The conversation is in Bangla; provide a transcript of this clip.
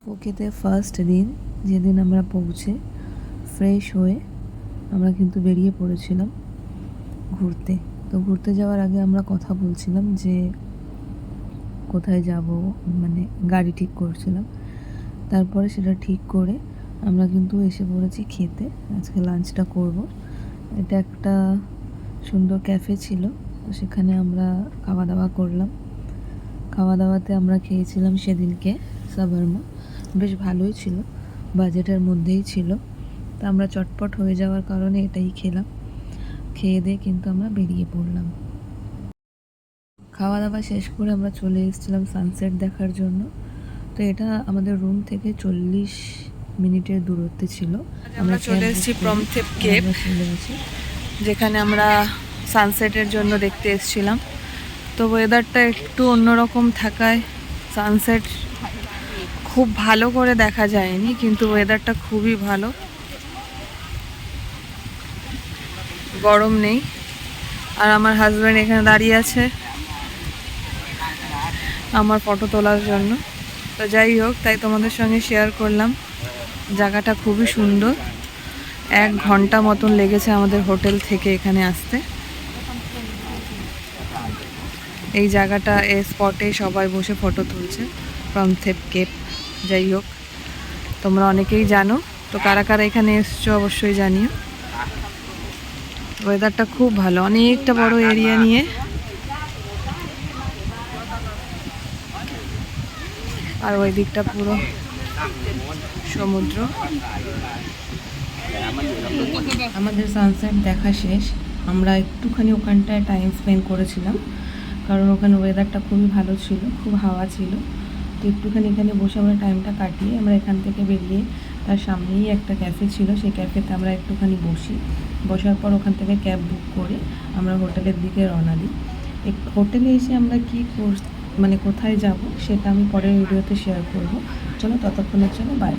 ফুকেতে ফার্স্ট দিন যেদিন আমরা পৌঁছে ফ্রেশ হয়ে আমরা কিন্তু বেরিয়ে পড়েছিলাম ঘুরতে। তো ঘুরতে যাওয়ার আগে আমরা কথা বলছিলাম যে কোথায় যাব, মানে গাড়ি ঠিক করছিলাম। তারপরে সেটা ঠিক করে আমরা কিন্তু এসে পড়েছি খেতে। আজকে লাঞ্চটা করব। এটা একটা সুন্দর ক্যাফে ছিল, তো সেখানে আমরা খাওয়া দাওয়া করলাম। খাওয়া দাওয়াতে আমরা খেয়েছিলাম সেদিনকে সাভারমা, বেশ ভালোই ছিল, বাজেটের মধ্যেই ছিল। তা আমরা চটপট হয়ে যাওয়ার কারণে এটাই খেলাম। খেয়ে দিয়ে কিন্তু আমরা বেরিয়ে পড়লাম। খাওয়া দাওয়া শেষ করে আমরা চলে এসেছিলাম সানসেট দেখার জন্য। তো এটা আমাদের রুম থেকে 40 মিনিটের দূরত্বে ছিল। আমরা চলে এসেছি প্রমথেপ কেপ, যেখানে আমরা সানসেটের জন্য দেখতে এসেছিলাম। তো ওয়েদারটা একটু অন্যরকম থাকায় সানসেট খুব ভালো করে দেখা যায়নি, কিন্তু ওয়েদারটা খুবই ভালো, গরম নেই। আর আমার হাজব্যান্ড এখানে দাঁড়িয়ে আছে আমার ফটো তোলার জন্য। তো যাই হোক, তাই তোমাদের সঙ্গে শেয়ার করলাম। জায়গাটা খুবই সুন্দর। 1 ঘন্টা মতন লেগেছে আমাদের হোটেল থেকে এখানে আসতে। এই জায়গাটা এই স্পটে সবাই বসে ফটো তুলছে, প্রমথেপ কেপ। যাই হোক, তোমরা অনেকেই জানো, তো কারা কারা এখানে এসছো অবশ্যই জানিও। ওয়েদারটা খুব ভালো, অনেকটা বড় এরিয়া নিয়ে। আর ওই দিকটা পুরো সমুদ্র। আমাদের সানসেট দেখা শেষ। আমরা একটুখানি ওখানটায় টাইম স্পেন্ড করেছিলাম, কারণ ওখানে ওয়েদারটা খুবই ভালো ছিল, খুব হাওয়া ছিল। তো একটুখানি এখানে বসে আমরা টাইমটা কাটিয়ে আমরা এখান থেকে বেরিয়ে তার সামনেই একটা ক্যাফে ছিল, সেই ক্যাফেতে আমরা একটুখানি বসার পর ওখান থেকে ক্যাব বুক করে আমরা হোটেলের দিকে রওনা দিই। হোটেলে এসে আমরা কোথায় যাব সেটা আমি পরের ভিডিওতে শেয়ার করব। চলো, ততক্ষণের জন্য বাই।